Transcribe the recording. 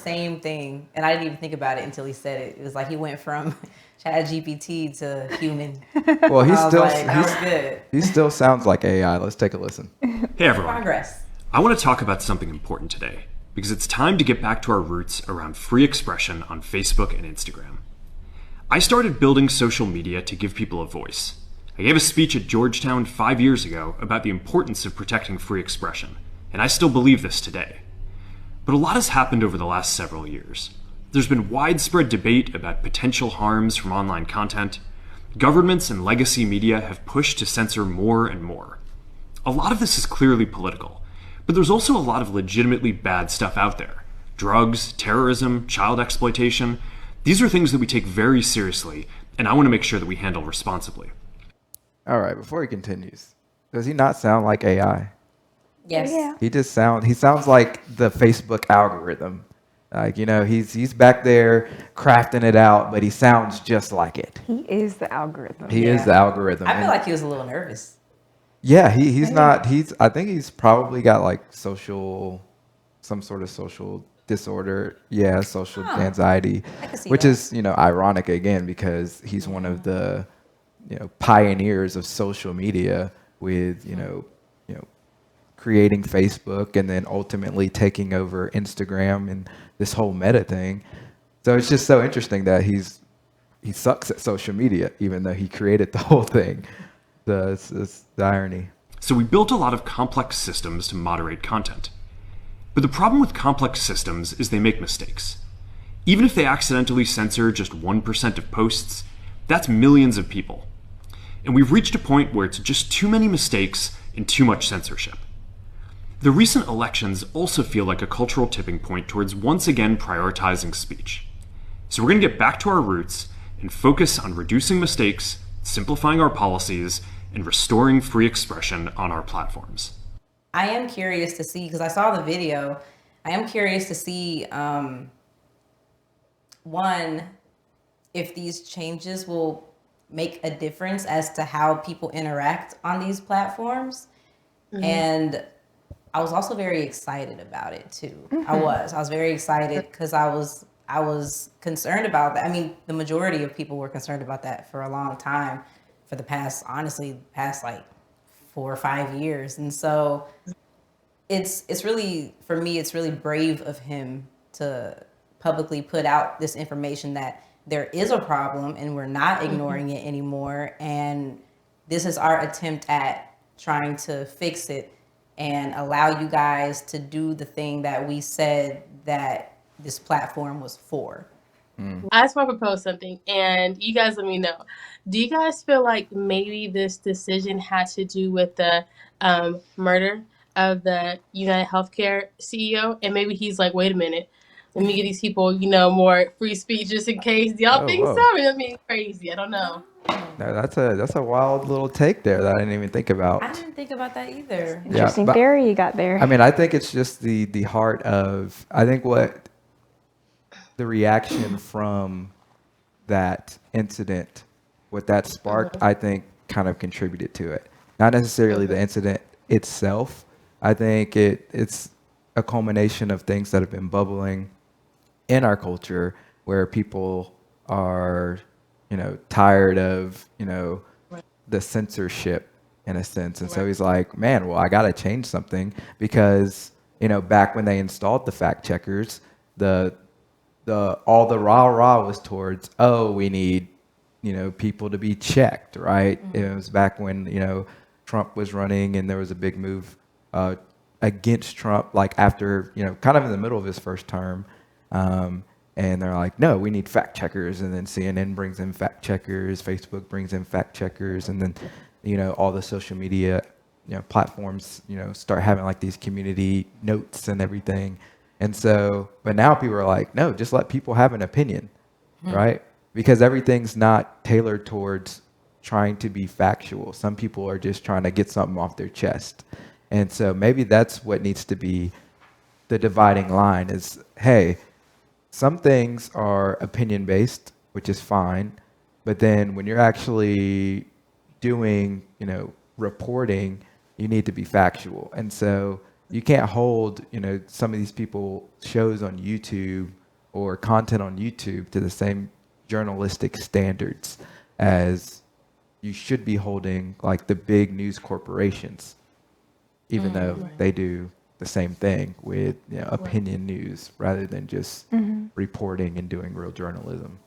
Same thing, and I didn't even think about it until he said it. It was like he went from Chat GPT to human. Well, I was like, that was good. he still sounds like AI. Let's take a listen. Hey everyone. Progress. I want to talk about something important today because it's time to get back to our roots around free expression on Facebook and Instagram. I started building social media to give people a voice. I gave a speech at Georgetown 5 years ago about the importance of protecting free expression, and I still believe this today. But a lot has happened over the last several years. There's been widespread debate about potential harms from online content. Governments and legacy media have pushed to censor more and more. A lot of this is clearly political, but there's also a lot of legitimately bad stuff out there. Drugs, terrorism, child exploitation. These are things that we take very seriously, and I want to make sure that we handle responsibly. All right, before he continues, does he not sound like AI? Yes. Yeah. He sounds like the Facebook algorithm. Like, he's back there crafting it out, but he sounds just like it. He is the algorithm. He is the algorithm. I feel like he was a little nervous. Yeah, I think he's probably got like some sort of social disorder. Yeah, social anxiety, I can see which that. is, ironic again, because he's one of the, pioneers of social media with, creating Facebook and then ultimately taking over Instagram and this whole meta thing. So it's just so interesting that he sucks at social media, even though he created the whole thing. It's the irony. So we built a lot of complex systems to moderate content. But the problem with complex systems is they make mistakes. Even if they accidentally censor just 1% of posts, that's millions of people. And we've reached a point where it's just too many mistakes and too much censorship. The recent elections also feel like a cultural tipping point towards once again prioritizing speech. So we're going to get back to our roots and focus on reducing mistakes, simplifying our policies, and restoring free expression on our platforms. I am curious to see, because I saw the video, I am curious to see, one, if these changes will make a difference as to how people interact on these platforms. And I was also very excited about it too. I was very excited because I was concerned about that. I mean, the majority of people were concerned about that for a long time, for the past like 4 or 5 years. And so it's really, for me, it's really brave of him to publicly put out this information that there is a problem and we're not ignoring it anymore. And this is our attempt at trying to fix it and allow you guys to do the thing that we said that this platform was for. I just want to propose something, and you guys let me know. Do you guys feel like maybe this decision had to do with the murder of the United Healthcare CEO? And maybe he's like, wait a minute, let me give these people, more free speech just in case. Do y'all think Whoa. so? I mean, I mean, crazy. I don't know. No, that's a wild little take there that I didn't even think about. I didn't think about that either. Interesting but- theory you got there. I mean, I think it's just the heart of, I think what the reaction from that incident, what that sparked, I think kind of contributed to it. Not necessarily the incident itself. I think it's a culmination of things that have been bubbling in our culture where people are, tired of, the censorship in a sense. And so he's like, man, well, I got to change something because, back when they installed the fact checkers, all the rah was towards, we need, people to be checked, right? It was back when, Trump was running and there was a big move against Trump, like after, kind of in the middle of his first term. And they're like, no, we need fact checkers. And then CNN brings in fact checkers, Facebook brings in fact checkers, and then, all the social media, platforms, start having like these community notes and everything. And so, but now people are like, no, just let people have an opinion, right? Because everything's not tailored towards trying to be factual. Some people are just trying to get something off their chest. And so maybe that's what needs to be the dividing line is, hey, some things are opinion based, which is fine. But then when you're actually doing, reporting, you need to be factual. And so You can't hold, some of these people shows on YouTube or content on YouTube to the same journalistic standards as you should be holding like the big news corporations, even though they do the same thing with opinion news rather than just reporting and doing real journalism.